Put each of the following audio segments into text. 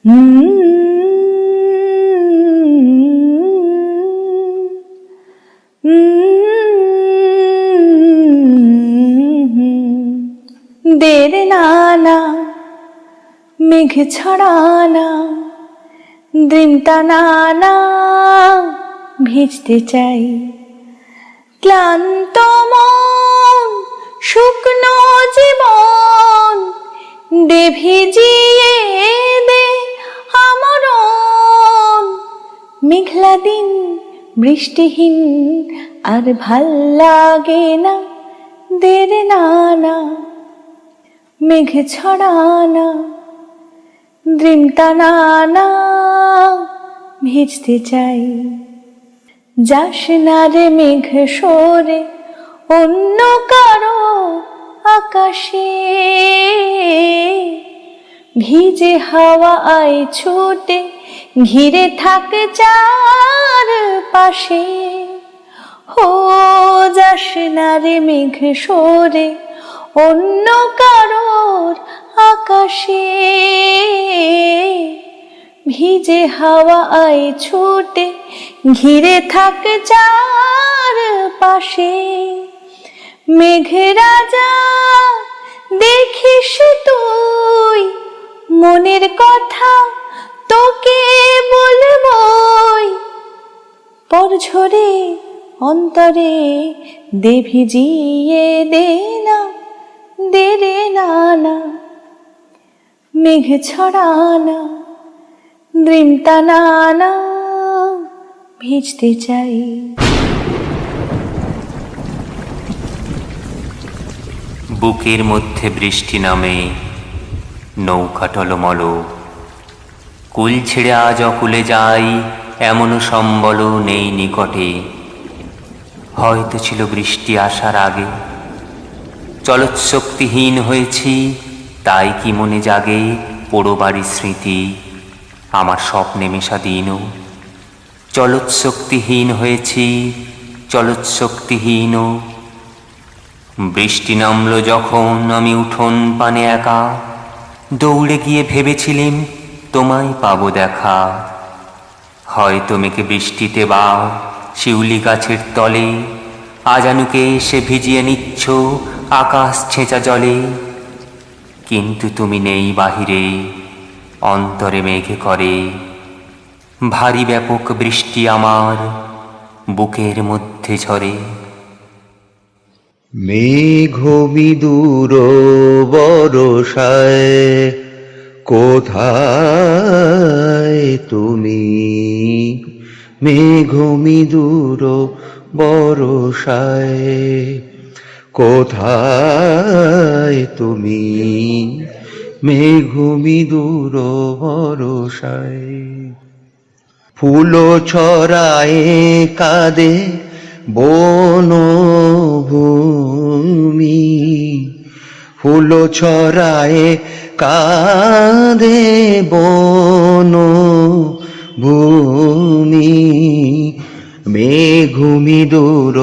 দের নানা মেঘ ছড়ানা দৃমতা নানা ভিজতে চাই ক্লান্ত মন শুকনো জীবন দে ভিজিয়ে দে আমরণ মেঘলা দিন বৃষ্টিহীন আর ভাল লাগে না দের নানা মেঘ ছড়ানা দৃমতা নানা ভিজতে চাই যাস না রে মেঘ সরে অন্য কারো আকাশে ভিজে হাওয়া আয় ছুটে ঘিরে থাক চার পাশে হো যাস না রে মেঘ সরে অন্য কারোর আকাশে ভিজে হাওয়া আয় ছুটে ঘিরে থাক চার পাশে মেঘ রাজা দেখিস তুই মনের কথা তোকে বলবই পর ঝরে অন্তরে দে ভিজিয়ে দে না দে রে নানা মেঘ ছড়ানা দৃমতা নানা ভিজতে চাই। বুকের মধ্যে বৃষ্টি নামে নৌকা টলমল কুল ছেড়ে আজ অকুলে যাই এমন সম্বল নেই নিকটে হয়তো ছিল বৃষ্টি আসার আগে চলৎশক্তিহীন হয়েছি তাই কি মনে জাগে পোড়ো বাড়ির স্মৃতি আমার স্বপ্নে মেশা দিনও চলৎশক্তিহীন হয়েছি চলৎশক্তিহীন বৃষ্টি নামলো যখন আমি উঠোন পানে একা দৌড়ে গিয়ে ভেবেছিলাম তোমায় পাবো দেখা হয়তো মেঘে বৃষ্টিতে বা শিউলি গাছের তলে আজানুকে এসে ভিজিয়ে নিচ্ছ আকাশ ছেঁচা জলে কিন্তু তুমি নেই বাহিরে অন্তরে মেঘে করে ভারী ব্যাপক বৃষ্টি আমার বুকের মধ্যে ঝরে মেঘ বিদূর বরষায় কোথায় তুমি মেঘ বিদূর বরষায় কোথায় তুমি মেঘ বিদূর বরষায় ফুল ছড়ায় কাঁদে বনভূমি ফুল ছড়ায় কাঁদে বনভূমি মেঘুমি দূর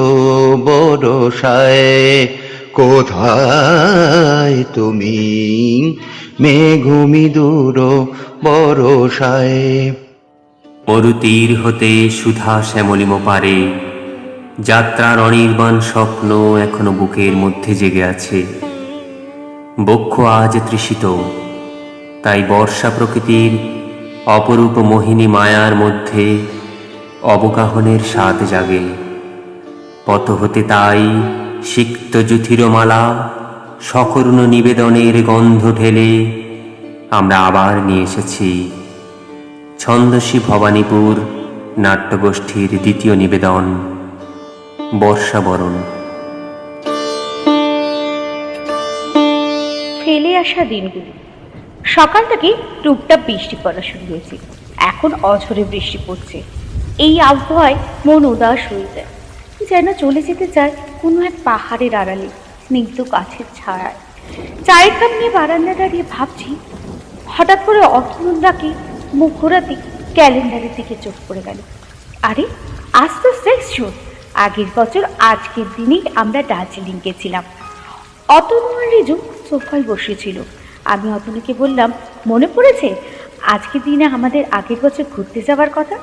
বরষায় কোথায় তুমি মেঘুমি দূর বরষায় পরুতীর হতে সুধা শ্যামলিম পারে যাত্রার অনির্বাণ স্বপ্ন এখনো বুকের মধ্যে জেগে আছে বক্ষ আজ তৃষিত তাই বর্ষা প্রকৃতির অপরূপ মোহিনী মায়ার মধ্যে অবগাহনের স্বাদ জাগে পথ হতে তাই সিক্ত জুথির মালা সকরুণ নিবেদনের গন্ধ ঢেলে আমরা আবার নিয়ে এসেছি ছন্দসী ভবানীপুর নাট্যগোষ্ঠীর দ্বিতীয় নিবেদন বর্ষাবরণ। ফেলে আসা দিনগুলি সকাল থেকে টুপটাপ বৃষ্টি পড়া শুরু হয়েছে এখন অঝরে বৃষ্টি পড়ছে এই আবহাওয়ায় মন উদাস হয়ে যায় যেন চলে যেতে চায় কোনো এক পাহাড়ের আড়ালে স্নিগ্ধ গাছের ছায়ায় চায়ের কাপ নিয়ে বারান্দা দাঁড়িয়ে ভাবছি হঠাৎ করে অর্থমন্দাকে মুখ ঘোরাতে ক্যালেন্ডারের দিকে চোখ পড়ে গেল আরে আজ তো 6 জুন আগের বছর আজকের দিনেই আমরা দার্জিলিং গেছিলাম অতনু আর রিজু সোফায় বসেছিল আমি অতনুকে বললাম মনে পড়েছে আজকের দিনে আমাদের আগের বছর ঘুরতে যাওয়ার কথা।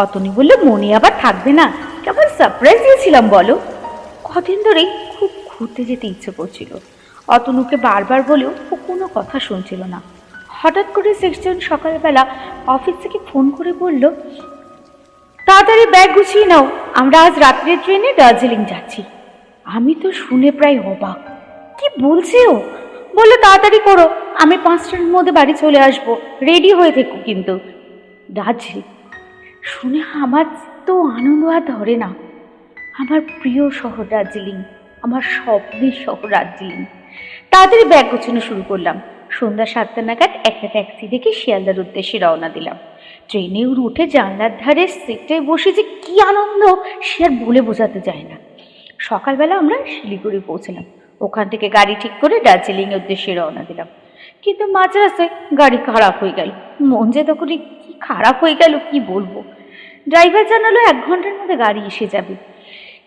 অতনু বলল মনে আবার থাকবে না, কেমন সারপ্রাইজ দিয়েছিলাম বলো। কদিন ধরেই খুব ঘুরতে যেতে ইচ্ছে করছিল। অতনুকে বারবার বলেও ও কোনো কথা শুনছিল না। হঠাৎ করে সেকশন সকালবেলা অফিস থেকে ফোন করে বলল, তাড়াতাড়ি ব্যাগ গুছিয়ে নাও, আমরা আজ রাত্রের ট্রেনে দার্জিলিং যাচ্ছি। আমি তো শুনে প্রায় অবাক, কি বলছে ও? বললো তাড়াতাড়ি করো, আমি 5টার মধ্যে বাড়ি চলে আসবো, রেডি হয়ে থেকো কিন্তু। দার্জিলিং শুনে আমার তো আনন্দ আর ধরে না। আমার প্রিয় শহর দার্জিলিং, আমার স্বপ্নের শহর দার্জিলিং। তাড়াতাড়ি ব্যাগ গোছানো শুরু করলাম। সন্ধ্যা 7টা নাগাদ একটা ট্যাক্সি দেখে শিয়ালদার উদ্দেশ্যে রওনা দিলাম। ট্রেনে উঠে জানলার ধারে সিটে বসে যে কি আনন্দ সে আর বলে বোঝাতে যায় না। সকালবেলা আমরা শিলিগুড়ি পৌঁছলাম। ওখান থেকে গাড়ি ঠিক করে দার্জিলিংয়ের উদ্দেশ্যে রওনা দিলাম। কিন্তু মাঝ রাস্তায় গাড়ি খারাপ হয়ে গেল। মন যে তখন কি খারাপ হয়ে গেল কি বলবো। ড্রাইভার জানালো 1 ঘন্টার মধ্যে গাড়ি এসে যাবে।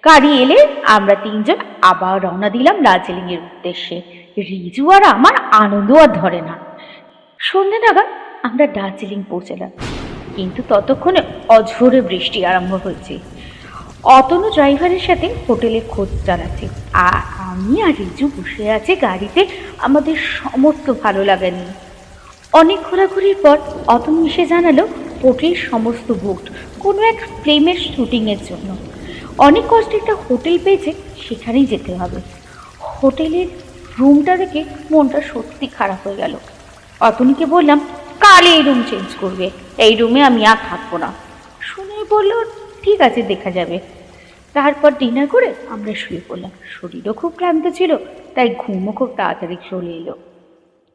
গাড়ি এলে আমরা 3 জন আবার রওনা দিলাম দার্জিলিংয়ের উদ্দেশ্যে। রিজু আর আমার আনন্দ আর ধরে না। সন্ধ্যে নাগাদ আমরা দার্জিলিং পৌঁছলাম, কিন্তু ততক্ষণে অঝোরে বৃষ্টি আরম্ভ হয়েছে। অতনু ড্রাইভারের সাথে হোটেলের খোঁজ চালাচ্ছে, আর আমি আর রিজু বসে আছে গাড়িতে আমাদের সমস্ত ভালো লাগা নিয়ে। অনেক ঘোরাঘুরির পর অতনু এসে জানালো হোটেল সমস্ত বুকড কোনো এক ফিল্মের শুটিংয়ের জন্য। অনেক কষ্টে একটা হোটেল পেয়েছে, সেখানেই যেতে হবে। হোটেলের রুমটা দেখে মনটা সত্যি খারাপ হয়ে গেল। অতনুকে বললাম কাল এই রুম চেঞ্জ করবে, এই রুমে আমি আর থাকবো না। শুনে বললো ঠিক আছে দেখা যাবে। তারপর ডিনার করে আমরা শুয়ে পড়লাম। শরীরও খুব ক্লান্ত ছিল, তাই ঘুমও খুব তাড়াতাড়ি চলে এলো।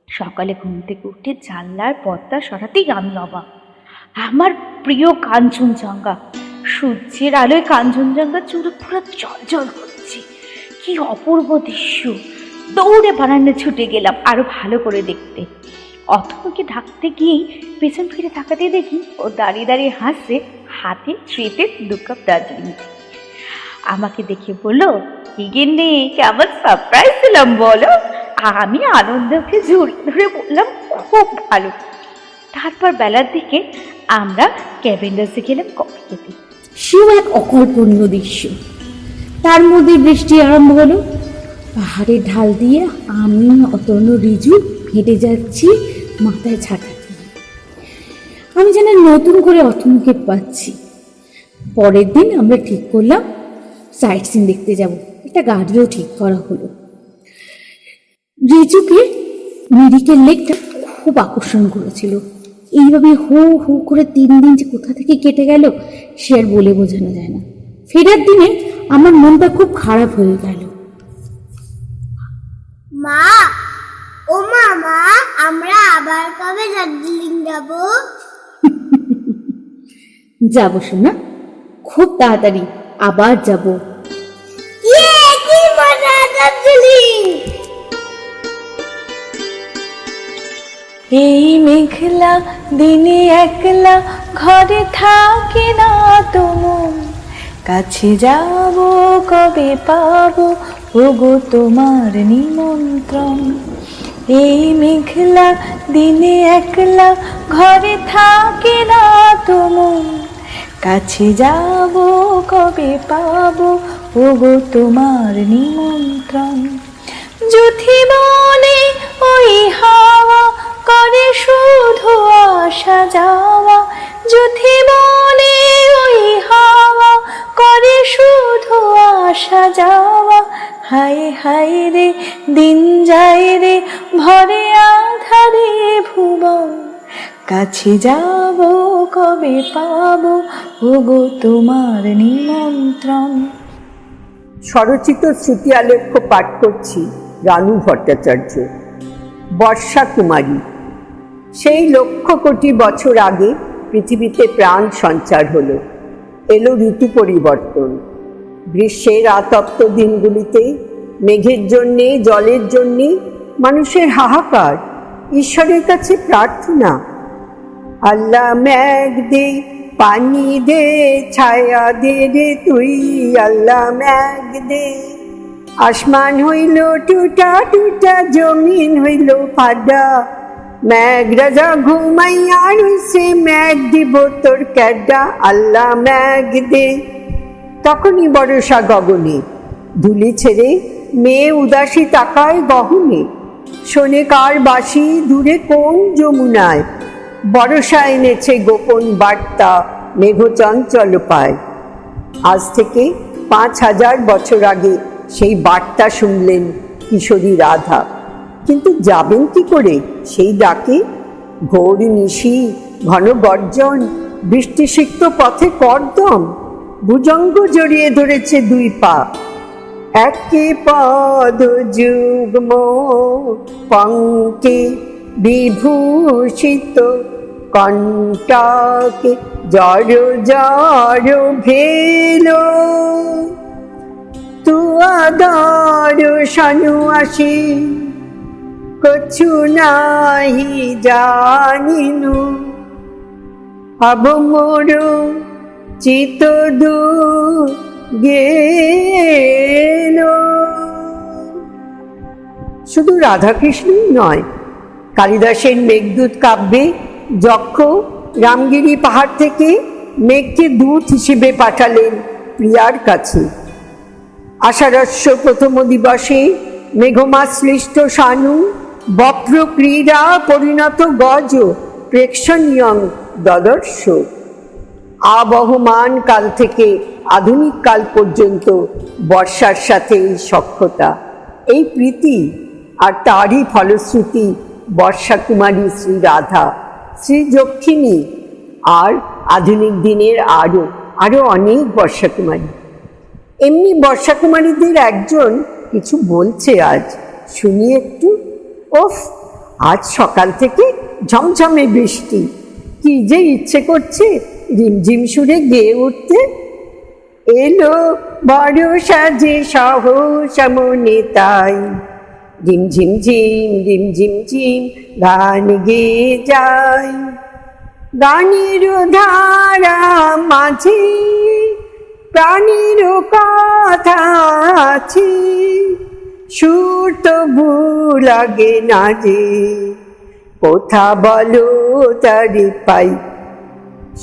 সকালে ঘুম থেকে উঠে জানলার পর্দা সরাতেই আমি অবাক। আমার প্রিয় কাঞ্চনজঙ্ঘা, সূর্যের আলোয় কাঞ্চনজঙ্ঘা চূড়ো পুরো জল করছে। কি অপূর্ব দৃশ্য! দৌড়ে বারান্দা ছুটে গেলাম আরো ভালো করে দেখতে। অতনুকে ঢাকতে গিয়েই পেছন ফিরে তাকাতে দেখি ও দাঁড়িয়ে দাঁড়িয়ে হাসছে, হাতে ট্রেতে 2 কাপ দার্জিলিং। আমাকে দেখে বললো কি গিন্নি কেমন সারপ্রাইজ দিলাম বলো। আমি আনন্দকে জড়িয়ে ধরে বললাম খুব ভালো। তারপর বেলার দিকে আমরা ক্যাভেন্ডার্সে গেলাম কফি খেতে। সেও এক অকল্পনীয় দৃশ্য। তার মধ্যে বৃষ্টি আরম্ভ হলো। পাহাড়ের ঢাল দিয়ে আমি অতনু রিজু হেঁটে যাচ্ছি মাথায় ছাতা দিয়ে। আমি যেন নতুন করে অতনুকে পাচ্ছি। পরের দিন আমরা ঠিক করলাম সাইট সিন দেখতে যাব। একটা গাড়িও ঠিক করা হলো। রিজুকে মেডিকেল লেকটা খুব আকর্ষণ করেছিল। এইভাবে হু হু করে 3 দিন যে কোথা থেকে কেটে গেল সে আর বলে বোঝানো যায় না। ফেরার দিনে আমার মনটা খুব খারাপ হয়ে গেল। মা, ও মামা, আমরা আবার কবে দার্জিলিং যাব? যাবো শোনা, খুব তাড়াতাড়ি আবার যাব। কি মজা দার্জিলিং! এই মেঘলা দিনে একলা ঘরে থাকি না তোমার, কাছে যাব কবে পাবো ওগো তোমার নিমন্ত্রণ। এই মেঘলা দিনে একলা ঘরে থাকি না তোমার, কাছে যাব কবে পাবো ওগো তোমার নিমন্ত্রণ। যুথি বনে ওই হাওয়া করে শুধু আসা যাওয়া, যুথি বনে ওই হাওয়া করে শুধু আসা যাওয়া। হায় হায় রে দিন যায় রে ভরে আধারে ভুবন, কাছে যাব কবে পাবো ওগো তোমার নিমন্ত্রণ। স্বরচিত শ্রুতি আলেখ্য পাঠ করছি রানু ভট্টাচার্য। বর্ষা কুমারী। সেই লক্ষ কোটি বছর আগে পৃথিবীতে প্রাণ সঞ্চার হলো, এলো ঋতু পরিবর্তন। গ্রীষ্মের আতপ্ত দিনগুলিতে মেঘের জন্যে জলের জন্যে মানুষের হাহাকার, ঈশ্বরের কাছে প্রার্থনা। আল্লাহ মেঘ দে, পানি দে, ছায়া দে রে তুই, আল্লাহ মেঘ দে। আসমান হইল টুটা টুটা, জমিন হইল ফাডা, মেঘ রাজা ঘুমাইয়া ম্যাগ দিব তোর ক্যাডা আল্লাহ ম্যাগ দে। তখনই বরষা গগনে, ধুলি ছেড়ে মেয়ে উদাসী তাকায় গহনে। শোনে কার বাঁশি দূরে কোন যমুনায়, বরষা এনেছে গোপন বার্তা মেঘ চঞ্চল পায়। আজ থেকে 5000 বছর আগে সেই বার্তা শুনলেন কিশোরী রাধা। কিন্তু যাবেন কি করে সেই ডাকে? ঘোর নিশি, ঘন গর্জন, বৃষ্টিসিক্ত পথে করদম, ভুজঙ্গ জড়িয়ে ধরেছে 2 পা। একে পদ যুগ্ম পঙ্কে বিভূষিত, কণ্টাকে জড় জড় ভেল। তুয়া দর্শনু আসি কছু নাহি জানিনু, আব মোর চিত দু গেল। শুধু রাধাকৃষ্ণই নয়, কালিদাসের মেঘদূত কাব্যে যক্ষ রামগিরি পাহাড় থেকে মেঘকে দূত হিসেবে পাঠালেন প্রিয়ার কাছে। আষাঢ়স্য প্রথম দিবসে মেঘমাশ্লিষ্ট শানু, বক্র ক্রীড়া পরিণত গজ, প্রেক্ষণীয়ং দদর্শ। আবহমান কাল থেকে আধুনিক কাল পর্যন্ত বর্ষার সাথে এই সখ্যতা, এই প্রীতি, আর তারই ফলশ্রুতি বর্ষা কুমারী শ্রী রাধা, শ্রী যক্ষিণী, আর আধুনিক দিনের আরো অনেক বর্ষা কুমারী। এমনি বর্ষা কুমারীদের একজন কিছু বলছে আজ, শুনি একটু। ওফ, আজ সকাল থেকে ঝমঝমে বৃষ্টি, কি যে ইচ্ছে করছে রিমঝিম সুরে গেয়ে উঠতে। এলো বর্ষা যে সহসা মনে তাই, রিমঝিম ঝিম রিমঝিম ঝিম গান গেয়ে যায়। গানের ধারা মাঝে প্রাণীর কথা আছে, সুর তবু লাগে না যে, কোথা বলো তারি পাই।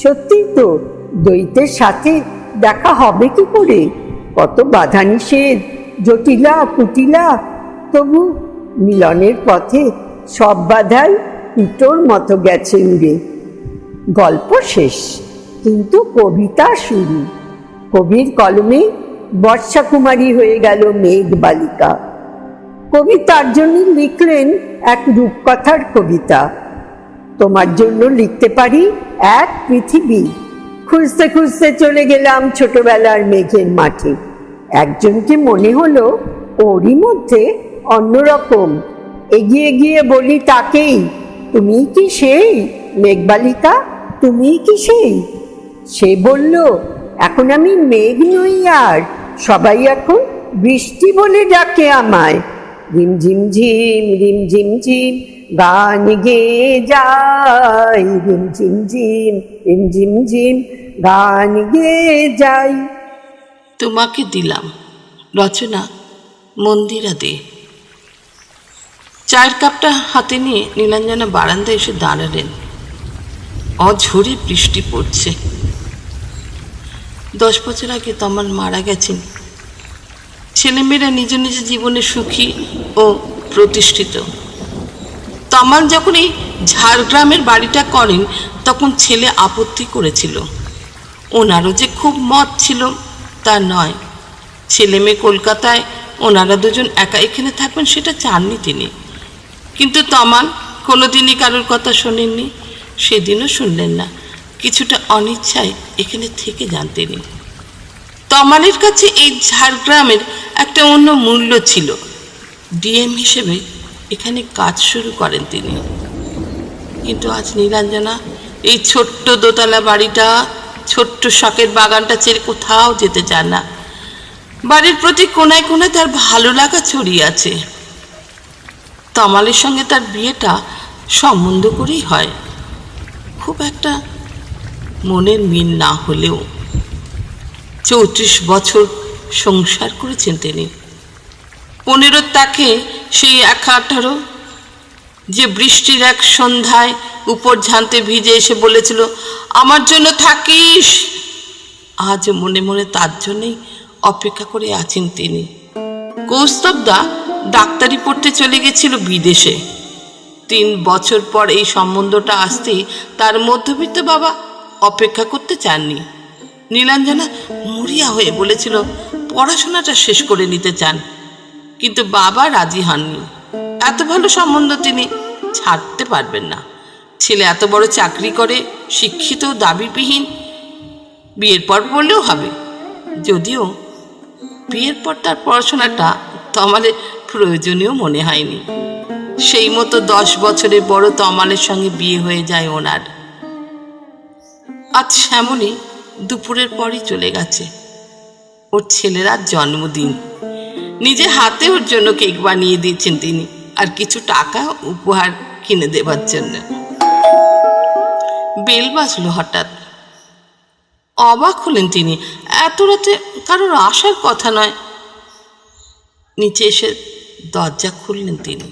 সত্যি তো, দ্বৈতের সাথে দেখা হবে কি করে? কত বাধা নিষেধ, জটিলা কুটিলা, তবু মিলনের পথে সব বাধাই পিটোর মতো গেছে উড়ে। গল্প শেষ, কিন্তু কবিতা শুরু। কবির কলমে বর্ষা কুমারী হয়ে গেল মেঘ বালিকা। কবি তার জন্য লিখলেন এক রূপকথার কবিতা। তোমার জন্য লিখতে পারি এক পৃথিবী। খুঁজতে খুঁজতে চলে গেলাম ছোটবেলার মেঘের মাঠে। একজনকে মনে হলো ওরই মধ্যে অন্যরকম। এগিয়ে গিয়ে বলি তাকেই, তুমি কি সেই মেঘবালিকা? তুমি কি সেই? সে বলল, এখন আমি মেঘ নই, আর সবাই এখন বৃষ্টি বলে ডাকে আমায়। রিমঝিম ঝিম রিমঝিম ঝিম গান গেয়ে যাই, রিমঝিম ঝিম রিমঝিম ঝিম গান গেয়ে যাই। তোমাকে দিলাম। রচনা মন্দিরা দে। চায়ের কাপটা হাতে নিয়ে নীলাঞ্জনা বারান্দায় এসে দাঁড়ালেন। অঝোরে বৃষ্টি পড়ছে। 10 বছর আগে তমাল মারা গেছেন। ছেলেমেয়েরা নিজ নিজ জীবনে সুখী ও প্রতিষ্ঠিত। তমাল যখন এই ঝাড়গ্রামের বাড়িটা করেন তখন ছেলে আপত্তি করেছিল। ওনারও যে খুব মত ছিল তা নয়। ছেলে মেয়ে কলকাতায়, ওনারা দুজন একা এখানে থাকবেন সেটা চাননি তিনি। কিন্তু তমাল কোনোদিনই কারোর কথা শোনেননি, সেদিনও শুনলেন না। কিছুটা অনিচ্ছায় এখানে থেকে যান তিনি। তমালের কাছে এই ঝাড়গ্রামের একটা অন্য মূল্য ছিল। ডিএম হিসেবে এখানে কাজ শুরু করেন তিনি। কিন্তু আজ নীলাঞ্জনা এই ছোট্ট দোতলা বাড়িটা, ছোট্ট শখের বাগানটা ছেড়ে কোথাও যেতে চান না। বাড়ির প্রতি কোনায় কোনায় তার ভালো লাগা ছড়িয়ে আছে। তমালের সঙ্গে তার বিয়েটা সম্বন্ধ করেই হয়, খুব একটা মনের মিল না হলেও। 34 বছর সংসার করেছেন তিনি। 15 তাকে সেই 18, যে বৃষ্টির এক সন্ধ্যায় উপর ঝান্তে ভিজে এসে বলেছিল, আমার জন্য থাকিস। আজ মনে মনে তার জন্যই অপেক্ষা করে আছেন তিনি। কৌস্তবদা ডাক্তারি পড়তে চলে গেছিল বিদেশে। 3 বছর পর এই সম্বন্ধটা আসতেই তার মধ্যবিত্ত বাবা অপেক্ষা করতে চাননি। নীলাঞ্জনা মরিয়া হয়ে বলেছিল পড়াশোনাটা শেষ করে নিতে চান, কিন্তু বাবা রাজি হননি। এত ভালো সম্বন্ধ তিনি ছাড়তে পারবেন না। ছেলে এত বড় চাকরি করে, শিক্ষিত, দাবিবিহীন, বিয়ের পর পড়লেও হবে। যদিও বিয়ের পর তার পড়াশোনাটা তমালের প্রয়োজনীয় মনে হয়নি। সেই মতো 10 বছরের বড় তমালের সঙ্গে বিয়ে হয়ে যায় ওনার। আজ শ্যামলী দুপুরের পরই চলে গেছে। ওর ছেলের আজ জন্মদিন। নিজে হাতে ওর জন্য কেক বানিয়ে দিয়েছেন তিনি, আর কিছু টাকা উপহার কিনে দেবার জন্য। বেল বাজলো হঠাৎ। অবাক হলেন তিনি। এত রাতে কারোর আসার কথা নয়। নিচে এসে দরজা খুললেন তিনি।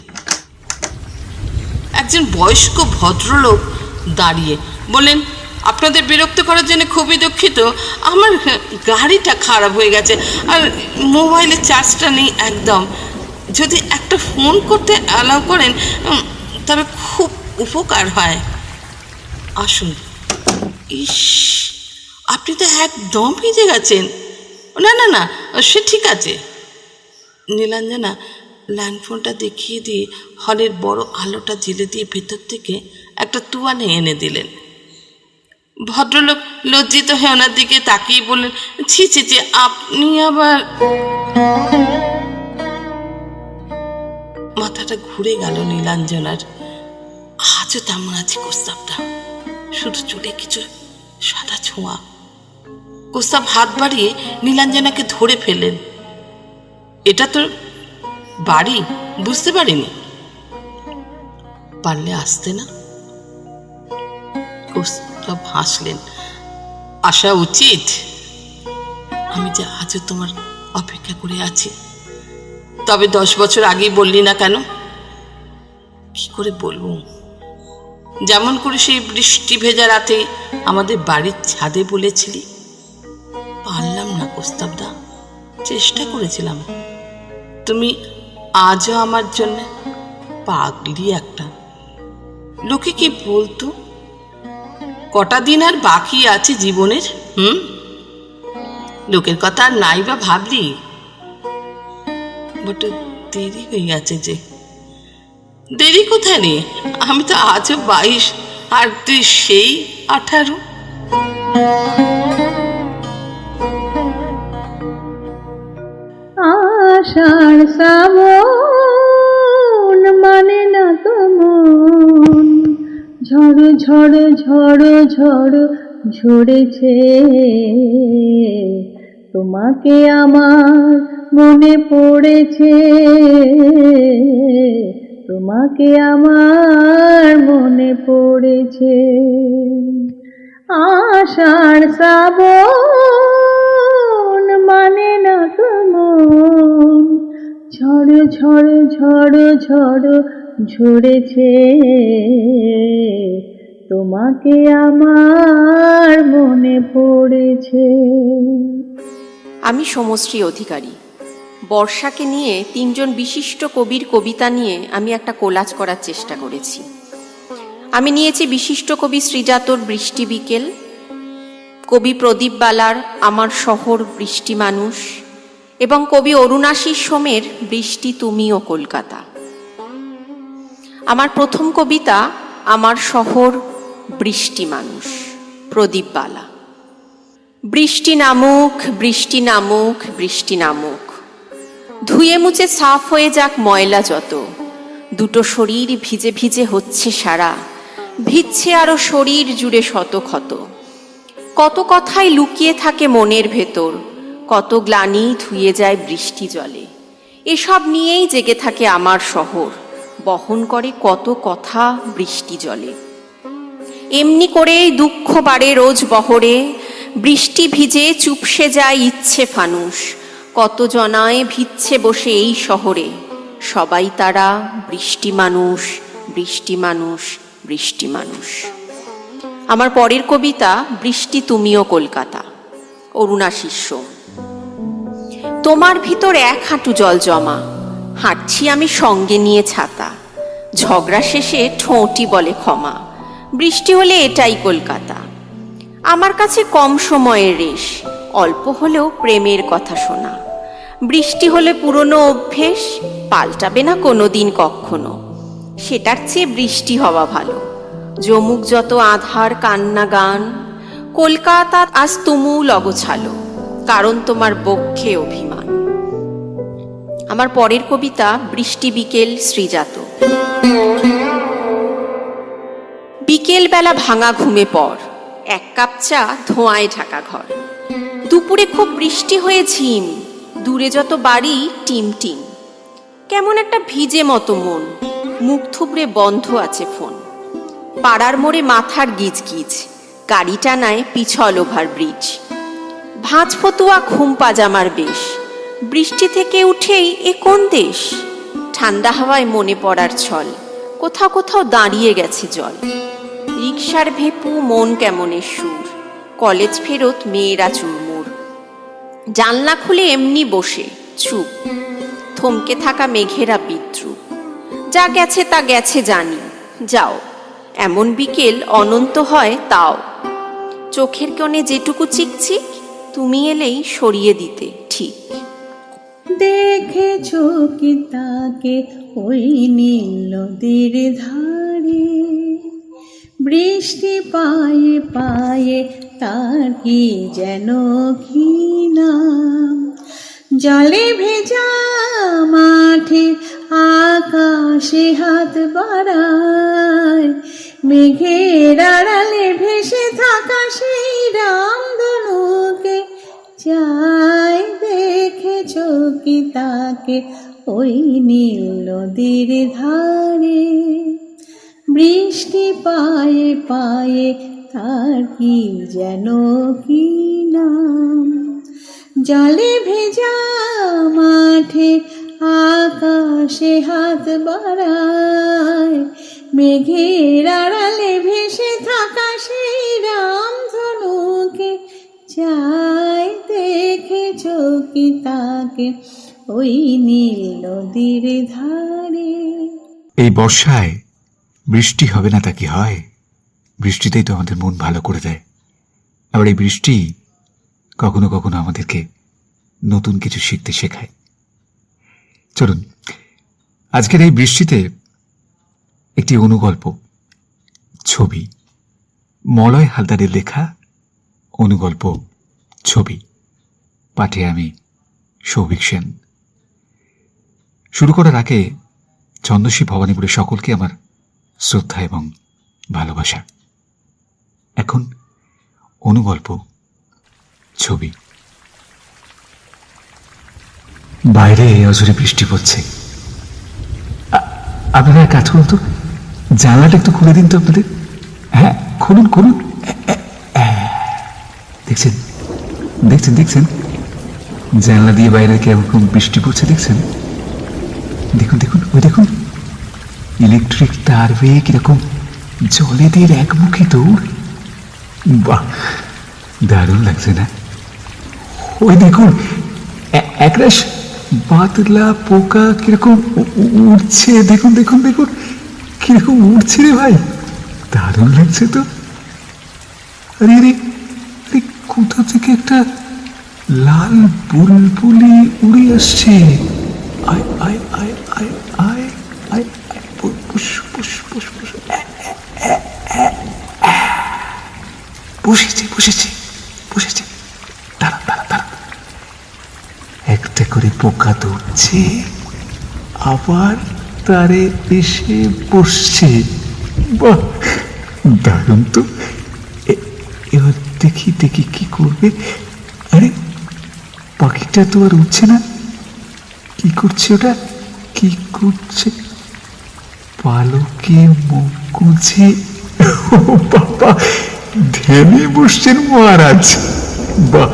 একজন বয়স্ক ভদ্রলোক দাঁড়িয়ে বললেন, আপনাদের বিরক্ত করার জন্য খুবই দুঃখিত। আমার গাড়িটা খারাপ হয়ে গেছে আর মোবাইলের চার্জটা নেই একদম। যদি একটা ফোন করতে অ্যালাউ করেন তবে খুব উপকার হয়। আসুন। ইস, আপনি তো একদম ভিজে গেছেন। না না না, সে ঠিক আছে। নীলাঞ্জনা ল্যান্ডফোনটা দেখিয়ে দিয়ে হলের বড় আলোটা জ্বেলে দিয়ে ভেতর থেকে একটা তুয়ালে এনে দিলেন। ভদ্রলোক লজ্জিত হয়ে ওনার দিকে তাকিয়ে বললেন, ছি ছি ছি, আপনি আবার। মাথাটা ঘুরে গেল নীলাঞ্জনার। আজও তেমন আছে কৌস্তবদা, শুধু চুলে কিছু সাদা ছোঁয়া। কৌস্তব হাত বাড়িয়ে নীলাঞ্জনাকে ধরে ফেললেন। এটা তোর বাড়ি? বুঝতে পারিনি। পারলে আসতে না? কৌস্তব হাসলেন। আসা উচিত। আমি যে আজও তোমার অপেক্ষা করে আছি। তবে 10 বছর আগেই বললি না কেন? কি করে বলবো? যেমন করে সেই বৃষ্টি ভেজা রাতে আমাদের বাড়ির ছাদে বলেছিলি। পারলাম না কৌস্তবদা, চেষ্টা করেছিলাম। তুমি আজও আমার জন্য পাগলি একটা। লোকে কি বলতো? কটা দিন আর বাকি আছে জীবনের? লোকের কথা আর নাই বা ভাবলি? বট দেরি হয়ে গেছে যে। দেরি কোথায় নেই, আমি তো আজও 22 আর তুই সেই 18। আষাঢ় শ্রাবণ মানে না তো মন, ঝড় ঝড় ঝড় ঝড় ঝরেছে, তোমাকে আমার মনে পড়েছে, তোমাকে আমার মনে পড়েছে। আষাঢ় শ্রাবণ মানে না তো মন, ঝড় ঝড় ঝড় ঝড় ঝরেছে, তোমাকে আমার মনে পড়েছে। আমি সমশ্রী অধিকারী। বর্ষাকে নিয়ে 3 জন বিশিষ্ট কবির কবিতা নিয়ে আমি একটা কোলাজ করার চেষ্টা করেছি। আমি নিয়েছি বিশিষ্ট কবি শ্রীজাতর বৃষ্টি বিকেল, কবি প্রদীপ বালার আমার শহর বৃষ্টি মানুষ, এবং কবি অরুণাশিস সোমের বৃষ্টি তুমি ও কলকাতা। আমার প্রথম কবিতা আমার শহর বৃষ্টি মানুষ, প্রদীপ বালা। বৃষ্টি নামুক, বৃষ্টি নামুক, বৃষ্টি নামুক, ধুয়ে মুছে সাফ হয়ে যাক ময়লা যত, দুটো শরীর ভিজে ভিজে হচ্ছে সারা, ভিজছে আরো শরীর জুড়ে শত ক্ষত। কত কথাই লুকিয়ে থাকে মনের ভেতর, কত গ্লানি ধুয়ে যায় বৃষ্টি জলে। এসব নিয়েই জেগে থাকে আমার শহর, বহন করে কত কথা বৃষ্টি জলে। এমনি করেই দুঃখ বাড়ে রোজ বহরে, বৃষ্টি ভিজে চুপসে যায় ইচ্ছে ফানুষ। কত জনায় ভিজছে বসে এই শহরে, সবাই তারা বৃষ্টি মানুষ, বৃষ্টি মানুষ, বৃষ্টি মানুষ। আমার পরের কবিতা বৃষ্টি তুমিও কলকাতা, অরুণাশিস সোম। তোমার ভিতর এক হাঁটু জল জমা, হাঁটছি আমি সঙ্গে নিয়ে ছাতা, ঝগড়া শেষে ঠোঁটই বলে ক্ষমা, বৃষ্টি হলে এটাই কলকাতা। আমার কাছে কম সময়ের রেশ, অল্প হলেও প্রেমের কথা শোনা, বৃষ্টি হলে পুরনো অভ্যেস পাল্টাবে না কোনো দিন কখনো, সেটার চেয়ে বৃষ্টি হওয়া ভালো। জমুক যত আধার কান্না গান, কলকাতা আজ তুমুল অগোছালো, কারণ তোমার বক্ষে অভিমান। আমার পরের কবিতা বৃষ্টি বিকেল, শ্রীজাত। বিকেল বেলা ভাঙা ঘুমে পর, এক কাপ চা ধোঁয়ায় ঢাকা ঘর, দুপুরে খুব বৃষ্টি হয়ে ঝিম, দূরে যত বাড়ি টিম টিম, কেমন একটা ভিজে মতো মন, মুখ থুবড়ে বন্ধ আছে ফোন, পাড়ার মোড়ে মাথার গিজ গিজ, গাড়ি টানায় পিছল ওভার ব্রিজ, ভাঁজ ফতুয়া ঘুম পাজামার বেশ, বৃষ্টি থেকে উঠেই এ কোন দেশ, ঠান্ডা হাওয়ায় মনে পড়ার ছল, কোথাও কোথাও দাঁড়িয়ে গেছে জল, রিকশার ভেপু মন কেমনের সুর, কলেজ ফেরত মেয়েরা চুরমুর, জানলা খুলে এমনি বসে চুপ, থমকে থাকা মেঘেরা বিদ্রুপ, যা গেছে তা গেছে জানি, যাও এমন বিকেল অনন্ত হয় তাও, চোখের কোণে যেটুকু চিকচিক, তুমি এলেই সরিয়ে দিতে ঠিক। দেখেছো কি তাকে ওই নীল নদীর ধারে, বৃষ্টি পায়ে পায়ে তার কি যেন ঘৃণা, জলে ভেজা মাঠে আকাশে হাত বাড়ায়, মেঘের আড়ালে ভেসে থাকা সেই রামধনুকে চাই, দেখেছো কি তাকে ওই নীল নদীর ধারে, বৃষ্টি পায়ে পায়ে তার কি যেন কি নাম, জলে ভেজা মাঠে আকাশে হাত বাড়ায়, মেঘের আড়ালে ভেসে থাকা সেই রামধনুকে চাই, দেখেছো কি তাকে ওই নীল নদীর ধারে। এই বর্ষায় বৃষ্টি হবে না তা কি হয়? বৃষ্টিতেই তো আমাদের মন ভালো করে দেয়। আবার এই বৃষ্টি কখনো কখনো আমাদেরকে নতুন কিছু শিখতে শেখায়। চলুন আজকের এই বৃষ্টিতে একটি অনুগল্প ছবি, মলয় হালদারের লেখা অনুগল্প ছবি, পাঠে আমি সৌভিক সেন। শুরু করার আগে ছন্দশ্রী ভবানীপুরের সকলকে আমার শ্রদ্ধা এবং ভালোবাসা। এখন অনুগল্প ছবি। বাইরে অঝরে বৃষ্টি পড়ছে। আপনারা কাজ করুন তো, জানলাটা একটু খুলে দিন তো আপনাদের। হ্যাঁ খুলুন খুলুন। দেখছেন দেখছেন দেখছেন জানলা দিয়ে বাইরে কেমন বৃষ্টি পড়ছে দেখছেন? দেখুন দেখুন ওই দেখুন, ইলেকট্রিক তার বেয়ে কিরকম জলেদের একমুখী দৌড়। বাহ, দারুণ লাগছে না? ওই দেখুন একরাশ বাতলা পোকা কিরকম উড়ছে, দেখুন দেখুন দেখুন কিরকম উড়ছে রে ভাই, দারুণ লাগছে তো। আরে আরে আরে, কোথা থেকে একটা লাল বুলবুলি উড়ে আসছে। আয় আয় আয় আয় আয় আয়, পুষ পুষ পুষ পুষ, বসেছে বসেছে বসেছে। দাঁড়া দাঁড়া দাঁড়া, একটা করে পোকা ধরছে, আবার তারে এসে বসছে। বাহ, দারুণ তো। এবার দেখি দেখি কি করবে। আরে পাখিটা তো আর উঠছে না, কি করছে ওটা, কি করছে? পালকে মুখ গুঁজে, ও বাবা, ধ্যানে বসছেন মহারাজ। বাহ,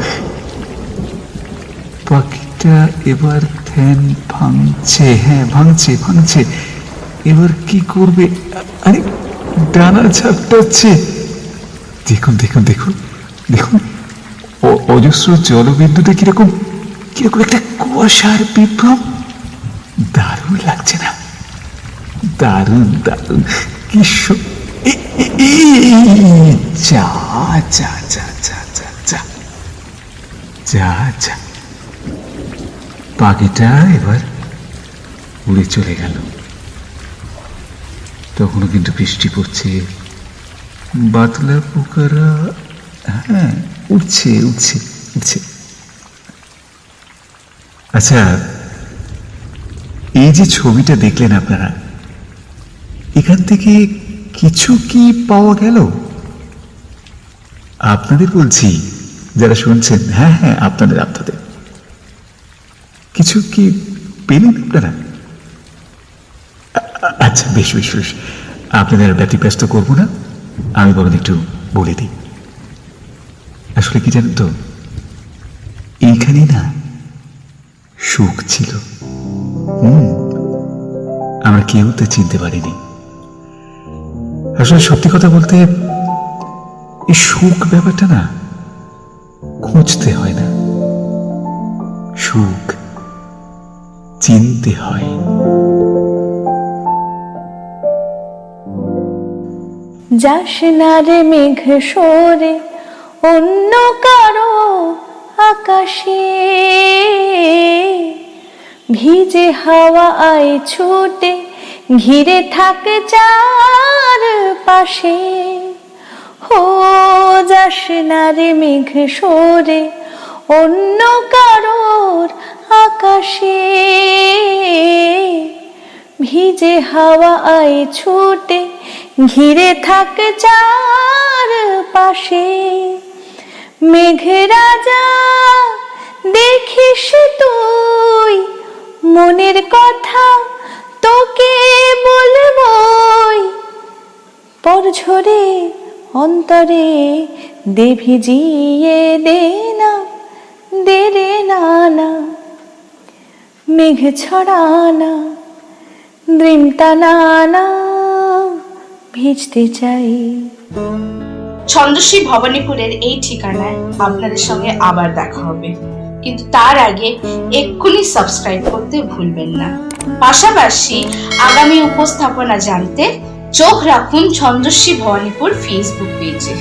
পাখিটা এবার ধ্যান ভাঙছে, হ্যাঁ ভাঙছে ভাঙছে। এবার কি করবে? আরে ডানা ঝাপটাচ্ছে। দেখুন দেখুন দেখুন দেখুন, অজস্র জলবিদ্যুতে কিরকম কিরকম একটা কুয়াশার বিভ্রম। দারুণ লাগছে না? দারুণ দারুণ। কি যা যা যা যা যা যা যা যা, পাখিটা এবার উড়ে চলে গেল। তখনও কিন্তু বৃষ্টি পড়ছে, বাতলা পোকারা হ্যাঁ উঠছে উঠছে উঠছে। আচ্ছা, এই যে ছবিটা দেখলেন আপনারা, এখান থেকে কিছু কি পাওয়া গেল? আপনাদের বলছি, যারা শুনছেন, হ্যাঁ হ্যাঁ আপনাদের আপনাদের কিছু কি পেলেন আপনারা? আচ্ছা বেশ বেশ বেশ, আপনাদের ব্যতিব্যস্ত করবো না, আমি বরং একটু বলে দিই। আসলে কি জানেন তো, এইখানে না সুখ ছিল। আমরা কেউ তা চিনতে পারিনি। আসলে সত্যি কথা বলতে, এই সুখ ব্যাপারটা না খুঁজতে হয় না, সুখ চিনতে হয়। যাস না রে মেঘ সরে অন্য কারো আকাশে, ভিজে হাওয়া আয় ছুটে ঘিরে থাকে চার পাশে। ও যাস না রে মেঘ সরে অন্য কারোর আকাশে, ভিজে হাওয়া আয় ছুটে ঘিরে থাকে চার পাশে। মেঘ রাজা দেখিস তুই মনের কথা তোকে বলবই, পরঝরে অন্তরে দে ভিজিয়ে দে না, দে রে নানা মেঘ ছড়ানা দ্রিমতানা ভিজতে চাই। ছন্দশ্রী ভবানীপুরের এই ঠিকানায় আপনাদের সঙ্গে আবার দেখা হবে, কিন্তু তার আগে এক্ষুনি সাবস্ক্রাইব করতে ভুলবেন না। পাশাপাশি আগামী উপস্থাপনা জানতে চোখ রাখুন ছন্দশ্রী ভবানীপুর ফেসবুক পেজে।